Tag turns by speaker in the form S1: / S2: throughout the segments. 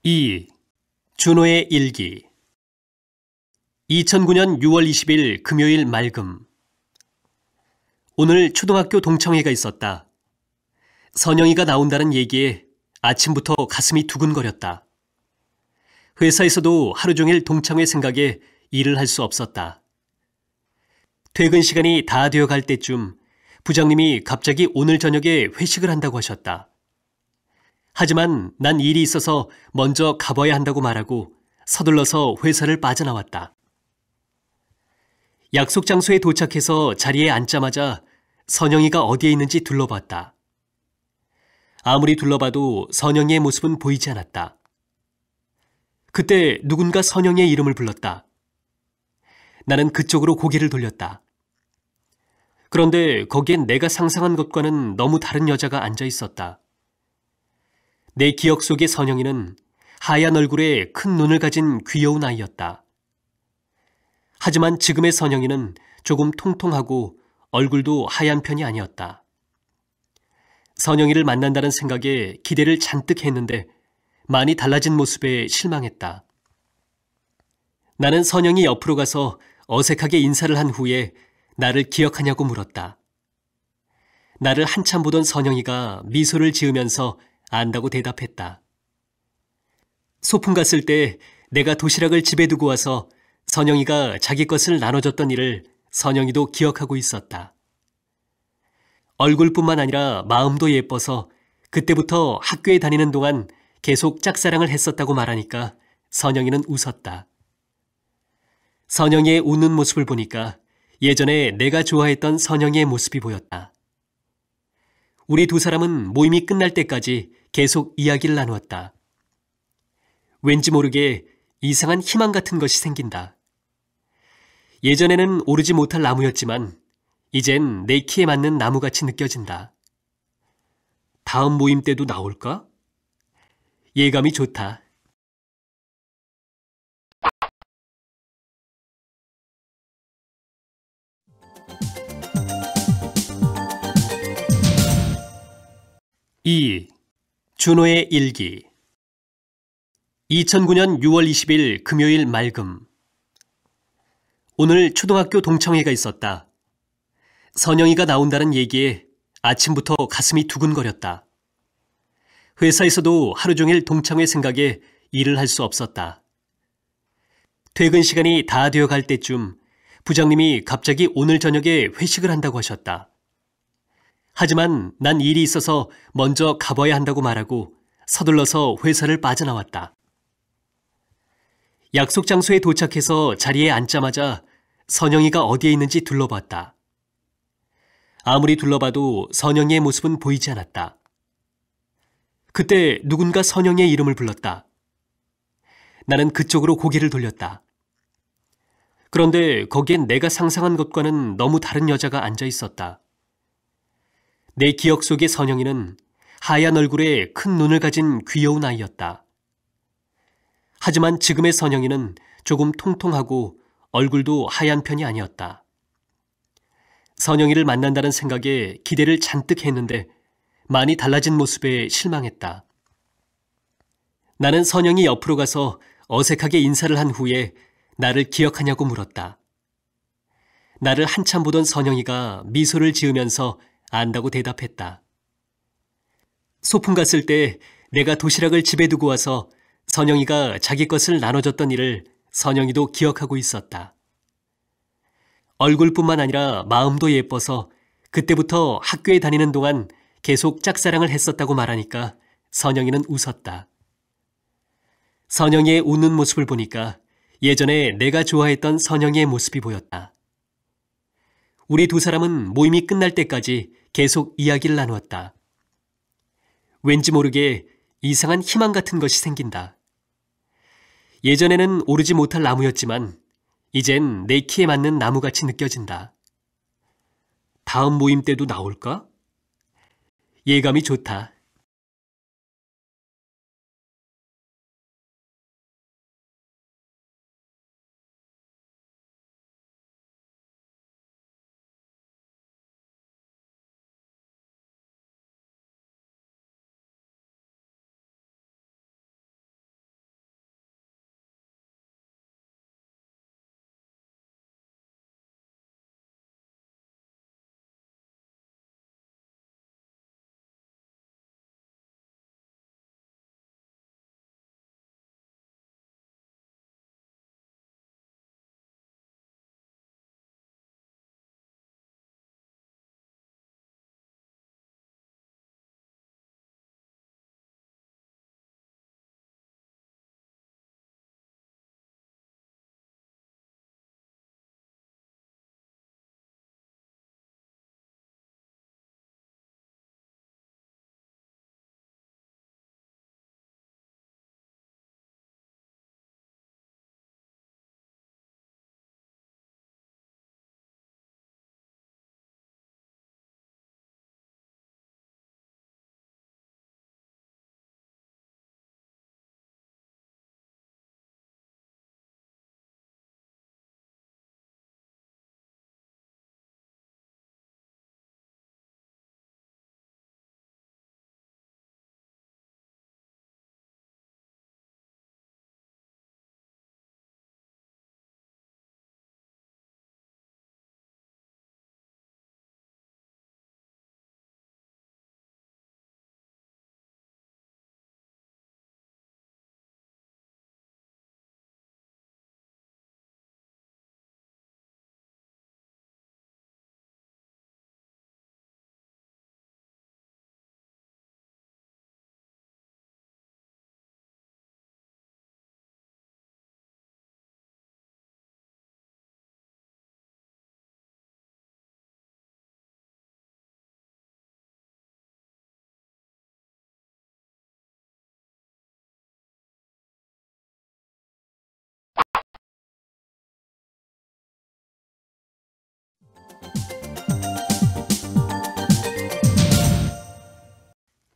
S1: 2. 준호의 일기. 2009년 6월 20일 금요일 맑음. 오늘 초등학교 동창회가 있었다. 선영이가 나온다는 얘기에 아침부터 가슴이 두근거렸다. 회사에서도 하루 종일 동창회 생각에 일을 할 수 없었다. 퇴근 시간이 다 되어 갈 때쯤 부장님이 갑자기 오늘 저녁에 회식을 한다고 하셨다. 하지만 난 일이 있어서 먼저 가봐야 한다고 말하고 서둘러서 회사를 빠져나왔다. 약속 장소에 도착해서 자리에 앉자마자 선영이가 어디에 있는지 둘러봤다. 아무리 둘러봐도 선영이의 모습은 보이지 않았다. 그때 누군가 선영이의 이름을 불렀다. 나는 그쪽으로 고개를 돌렸다. 그런데 거기엔 내가 상상한 것과는 너무 다른 여자가 앉아 있었다. 내 기억 속의 선영이는 하얀 얼굴에 큰 눈을 가진 귀여운 아이였다. 하지만 지금의 선영이는 조금 통통하고 얼굴도 하얀 편이 아니었다. 선영이를 만난다는 생각에 기대를 잔뜩 했는데 많이 달라진 모습에 실망했다. 나는 선영이 옆으로 가서 어색하게 인사를 한 후에 나를 기억하냐고 물었다. 나를 한참 보던 선영이가 미소를 지으면서 안다고 대답했다. 소풍 갔을 때 내가 도시락을 집에 두고 와서 선영이가 자기 것을 나눠줬던 일을 선영이도 기억하고 있었다. 얼굴뿐만 아니라 마음도 예뻐서 그때부터 학교에 다니는 동안 계속 짝사랑을 했었다고 말하니까 선영이는 웃었다. 선영이의 웃는 모습을 보니까 예전에 내가 좋아했던 선영이의 모습이 보였다. 우리 두 사람은 모임이 끝날 때까지 계속 이야기를 나누었다. 왠지 모르게 이상한 희망 같은 것이 생긴다. 예전에는 오르지 못할 나무였지만 이젠 내 키에 맞는 나무같이 느껴진다. 다음 모임 때도 나올까? 예감이 좋다. (2) 준호의 일기. 2009년 6월 20일 금요일 맑음. 오늘 초등학교 동창회가 있었다. 선영이가 나온다는 얘기에 아침부터 가슴이 두근거렸다. 회사에서도 하루 종일 동창회 생각에 일을 할 수 없었다. 퇴근 시간이 다 되어 갈 때쯤 부장님이 갑자기 오늘 저녁에 회식을 한다고 하셨다. 하지만 난 일이 있어서 먼저 가봐야 한다고 말하고 서둘러서 회사를 빠져나왔다. 약속 장소에 도착해서 자리에 앉자마자 선영이가 어디에 있는지 둘러봤다. 아무리 둘러봐도 선영이의 모습은 보이지 않았다. 그때 누군가 선영이의 이름을 불렀다. 나는 그쪽으로 고개를 돌렸다. 그런데 거기엔 내가 상상한 것과는 너무 다른 여자가 앉아 있었다. 내 기억 속의 선영이는 하얀 얼굴에 큰 눈을 가진 귀여운 아이였다. 하지만 지금의 선영이는 조금 통통하고 얼굴도 하얀 편이 아니었다. 선영이를 만난다는 생각에 기대를 잔뜩 했는데 많이 달라진 모습에 실망했다. 나는 선영이 옆으로 가서 어색하게 인사를 한 후에 나를 기억하냐고 물었다. 나를 한참 보던 선영이가 미소를 지으면서 안다고 대답했다. 소풍 갔을 때 내가 도시락을 집에 두고 와서 선영이가 자기 것을 나눠줬던 일을 선영이도 기억하고 있었다. 얼굴뿐만 아니라 마음도 예뻐서 그때부터 학교에 다니는 동안 계속 짝사랑을 했었다고 말하니까 선영이는 웃었다. 선영이의 웃는 모습을 보니까 예전에 내가 좋아했던 선영이의 모습이 보였다. 우리 두 사람은 모임이 끝날 때까지 계속 이야기를 나누었다. 왠지 모르게 이상한 희망 같은 것이 생긴다. 예전에는 오르지 못할 나무였지만 이젠 내 키에 맞는 나무같이 느껴진다. 다음 모임 때도 나올까? 예감이 좋다.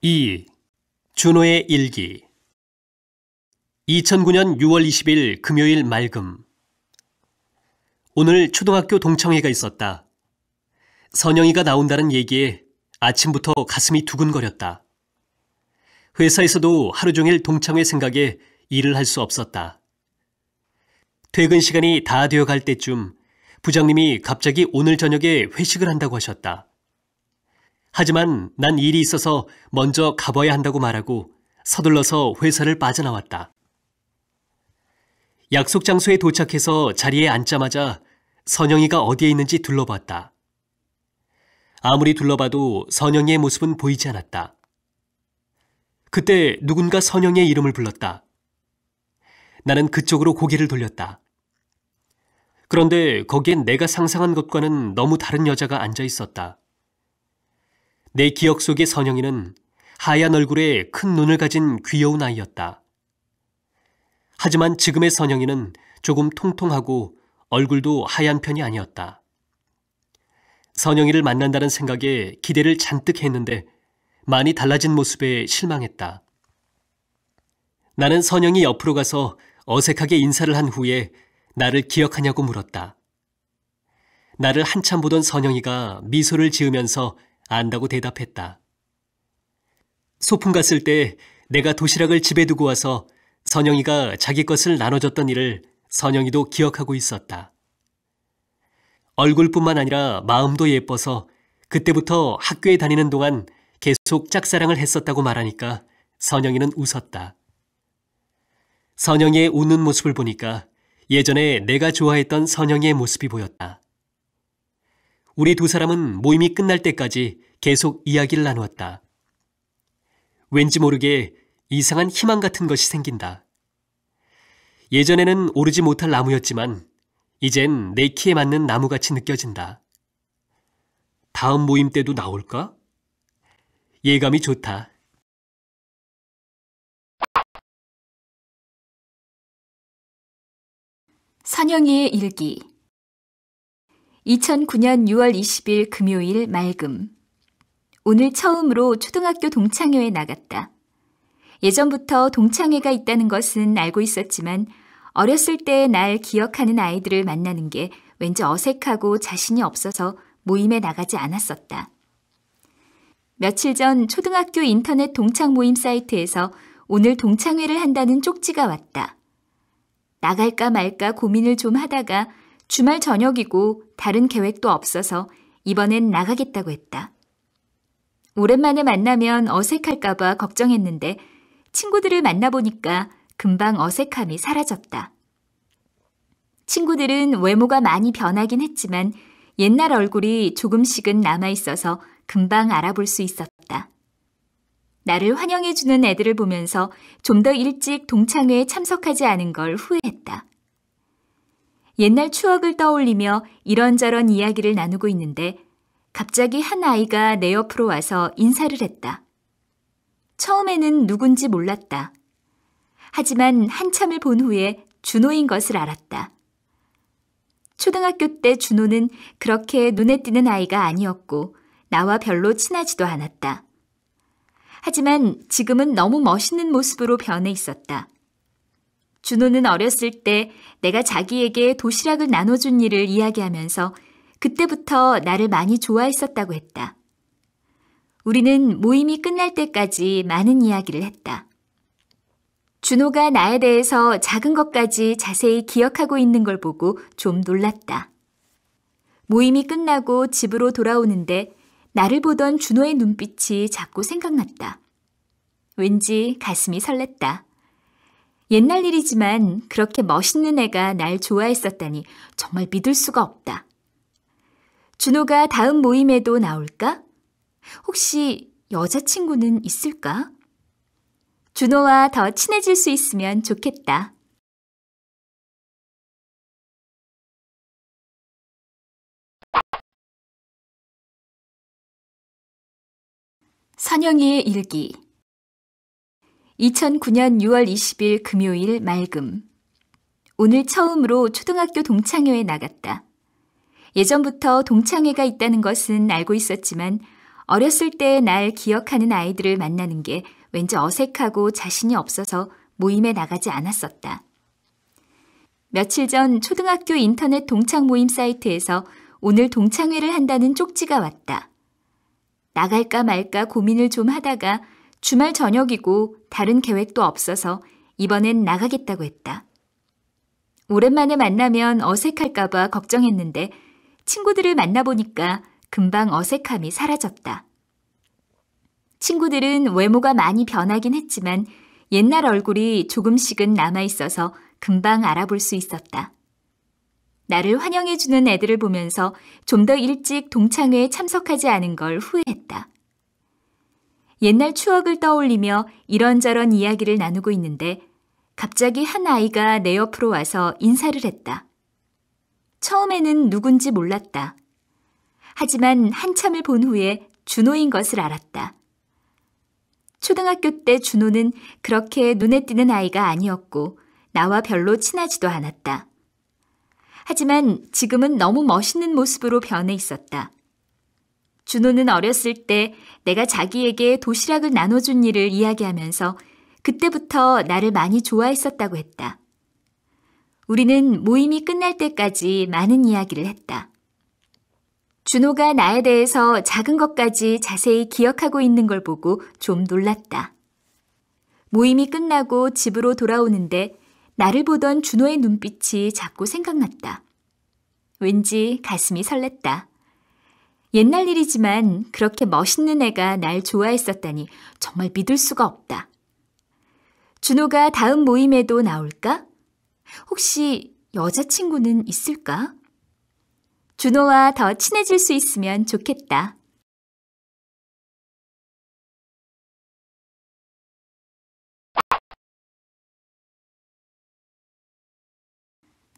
S1: 2. 준호의 일기. 2009년 6월 20일 금요일 맑음. 오늘 초등학교 동창회가 있었다. 선영이가 나온다는 얘기에 아침부터 가슴이 두근거렸다. 회사에서도 하루 종일 동창회 생각에 일을 할 수 없었다. 퇴근 시간이 다 되어갈 때쯤 부장님이 갑자기 오늘 저녁에 회식을 한다고 하셨다. 하지만 난 일이 있어서 먼저 가봐야 한다고 말하고 서둘러서 회사를 빠져나왔다. 약속 장소에 도착해서 자리에 앉자마자 선영이가 어디에 있는지 둘러봤다. 아무리 둘러봐도 선영이의 모습은 보이지 않았다. 그때 누군가 선영이의 이름을 불렀다. 나는 그쪽으로 고개를 돌렸다. 그런데 거기엔 내가 상상한 것과는 너무 다른 여자가 앉아 있었다. 내 기억 속의 선영이는 하얀 얼굴에 큰 눈을 가진 귀여운 아이였다. 하지만 지금의 선영이는 조금 통통하고 얼굴도 하얀 편이 아니었다. 선영이를 만난다는 생각에 기대를 잔뜩 했는데 많이 달라진 모습에 실망했다. 나는 선영이 옆으로 가서 어색하게 인사를 한 후에 나를 기억하냐고 물었다. 나를 한참 보던 선영이가 미소를 지으면서 안다고 대답했다. 소풍 갔을 때 내가 도시락을 집에 두고 와서 선영이가 자기 것을 나눠줬던 일을 선영이도 기억하고 있었다. 얼굴뿐만 아니라 마음도 예뻐서 그때부터 학교에 다니는 동안 계속 짝사랑을 했었다고 말하니까 선영이는 웃었다. 선영이의 웃는 모습을 보니까 예전에 내가 좋아했던 선영이의 모습이 보였다. 우리 두 사람은 모임이 끝날 때까지 계속 이야기를 나누었다. 왠지 모르게 이상한 희망 같은 것이 생긴다. 예전에는 오르지 못할 나무였지만 이젠 내 키에 맞는 나무같이 느껴진다. 다음 모임 때도 나올까? 예감이 좋다.
S2: 선영이의 일기. 2009년 6월 20일 금요일 맑음. 오늘 처음으로 초등학교 동창회에 나갔다. 예전부터 동창회가 있다는 것은 알고 있었지만 어렸을 때 날 기억하는 아이들을 만나는 게 왠지 어색하고 자신이 없어서 모임에 나가지 않았었다. 며칠 전 초등학교 인터넷 동창 모임 사이트에서 오늘 동창회를 한다는 쪽지가 왔다. 나갈까 말까 고민을 좀 하다가 주말 저녁이고 다른 계획도 없어서 이번엔 나가겠다고 했다. 오랜만에 만나면 어색할까 봐 걱정했는데 친구들을 만나보니까 금방 어색함이 사라졌다. 친구들은 외모가 많이 변하긴 했지만 옛날 얼굴이 조금씩은 남아있어서 금방 알아볼 수 있었다. 나를 환영해주는 애들을 보면서 좀 더 일찍 동창회에 참석하지 않은 걸 후회했다. 옛날 추억을 떠올리며 이런저런 이야기를 나누고 있는데 갑자기 한 아이가 내 옆으로 와서 인사를 했다. 처음에는 누군지 몰랐다. 하지만 한참을 본 후에 준호인 것을 알았다. 초등학교 때 준호는 그렇게 눈에 띄는 아이가 아니었고 나와 별로 친하지도 않았다. 하지만 지금은 너무 멋있는 모습으로 변해 있었다. 준호는 어렸을 때 내가 자기에게 도시락을 나눠준 일을 이야기하면서 그때부터 나를 많이 좋아했었다고 했다. 우리는 모임이 끝날 때까지 많은 이야기를 했다. 준호가 나에 대해서 작은 것까지 자세히 기억하고 있는 걸 보고 좀 놀랐다. 모임이 끝나고 집으로 돌아오는데 나를 보던 준호의 눈빛이 자꾸 생각났다. 왠지 가슴이 설렜다. 옛날 일이지만 그렇게 멋있는 애가 날 좋아했었다니 정말 믿을 수가 없다. 준호가 다음 모임에도 나올까? 혹시 여자친구는 있을까? 준호와 더 친해질 수 있으면 좋겠다. 선영이의 일기. 2009년 6월 20일 금요일 맑음. 오늘 처음으로 초등학교 동창회에 나갔다. 예전부터 동창회가 있다는 것은 알고 있었지만 어렸을 때 날 기억하는 아이들을 만나는 게 왠지 어색하고 자신이 없어서 모임에 나가지 않았었다. 며칠 전 초등학교 인터넷 동창 모임 사이트에서 오늘 동창회를 한다는 쪽지가 왔다. 나갈까 말까 고민을 좀 하다가 주말 저녁이고 다른 계획도 없어서 이번엔 나가겠다고 했다. 오랜만에 만나면 어색할까봐 걱정했는데 친구들을 만나보니까 금방 어색함이 사라졌다. 친구들은 외모가 많이 변하긴 했지만 옛날 얼굴이 조금씩은 남아있어서 금방 알아볼 수 있었다. 나를 환영해주는 애들을 보면서 좀 더 일찍 동창회에 참석하지 않은 걸 후회했다. 옛날 추억을 떠올리며 이런저런 이야기를 나누고 있는데 갑자기 한 아이가 내 옆으로 와서 인사를 했다. 처음에는 누군지 몰랐다. 하지만 한참을 본 후에 준호인 것을 알았다. 초등학교 때 준호는 그렇게 눈에 띄는 아이가 아니었고 나와 별로 친하지도 않았다. 하지만 지금은 너무 멋있는 모습으로 변해 있었다. 준호는 어렸을 때 내가 자기에게 도시락을 나눠준 일을 이야기하면서 그때부터 나를 많이 좋아했었다고 했다. 우리는 모임이 끝날 때까지 많은 이야기를 했다. 준호가 나에 대해서 작은 것까지 자세히 기억하고 있는 걸 보고 좀 놀랐다. 모임이 끝나고 집으로 돌아오는데 나를 보던 준호의 눈빛이 자꾸 생각났다. 왠지 가슴이 설렜다. 옛날 일이지만 그렇게 멋있는 애가 날 좋아했었다니 정말 믿을 수가 없다. 준호가 다음 모임에도 나올까? 혹시 여자친구는 있을까? 준호와 더 친해질 수 있으면 좋겠다.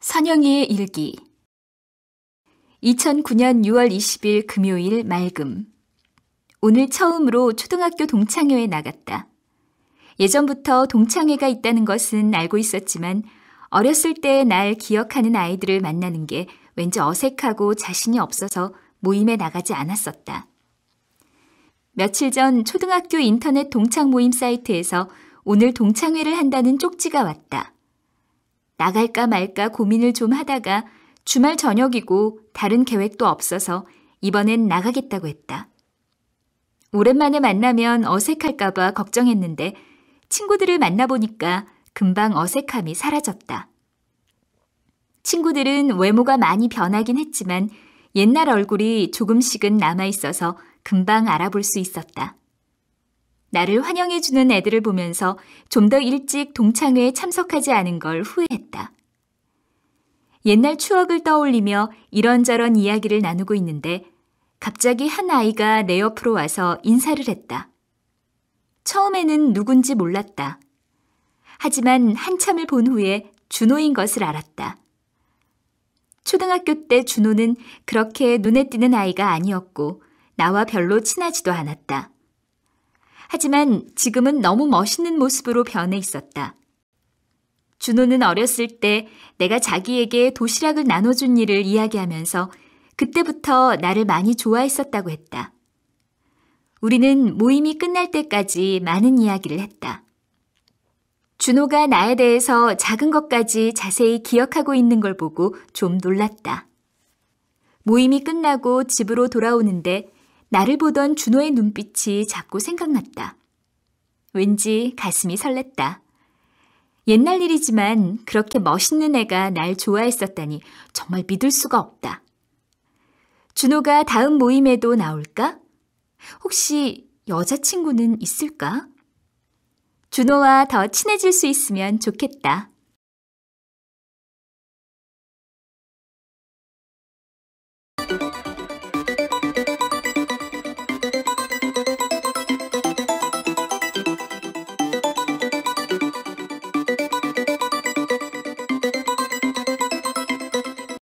S2: 선영이의 일기 2009년 6월 20일 금요일 맑음. 오늘 처음으로 초등학교 동창회에 나갔다. 예전부터 동창회가 있다는 것은 알고 있었지만 어렸을 때 날 기억하는 아이들을 만나는 게 왠지 어색하고 자신이 없어서 모임에 나가지 않았었다. 며칠 전 초등학교 인터넷 동창 모임 사이트에서 오늘 동창회를 한다는 쪽지가 왔다. 나갈까 말까 고민을 좀 하다가 주말 저녁이고 다른 계획도 없어서 이번엔 나가겠다고 했다. 오랜만에 만나면 어색할까봐 걱정했는데 친구들을 만나보니까 금방 어색함이 사라졌다. 친구들은 외모가 많이 변하긴 했지만 옛날 얼굴이 조금씩은 남아있어서 금방 알아볼 수 있었다. 나를 환영해주는 애들을 보면서 좀 더 일찍 동창회에 참석하지 않은 걸 후회했다. 옛날 추억을 떠올리며 이런저런 이야기를 나누고 있는데 갑자기 한 아이가 내 옆으로 와서 인사를 했다. 처음에는 누군지 몰랐다. 하지만 한참을 본 후에 준호인 것을 알았다. 초등학교 때 준호는 그렇게 눈에 띄는 아이가 아니었고 나와 별로 친하지도 않았다. 하지만 지금은 너무 멋있는 모습으로 변해 있었다. 준호는 어렸을 때 내가 자기에게 도시락을 나눠준 일을 이야기하면서 그때부터 나를 많이 좋아했었다고 했다. 우리는 모임이 끝날 때까지 많은 이야기를 했다. 준호가 나에 대해서 작은 것까지 자세히 기억하고 있는 걸 보고 좀 놀랐다. 모임이 끝나고 집으로 돌아오는데 나를 보던 준호의 눈빛이 자꾸 생각났다. 왠지 가슴이 설렜다. 옛날 일이지만 그렇게 멋있는 애가 날 좋아했었다니 정말 믿을 수가 없다. 준호가 다음 모임에도 나올까? 혹시 여자친구는 있을까? 준호와 더 친해질 수 있으면 좋겠다.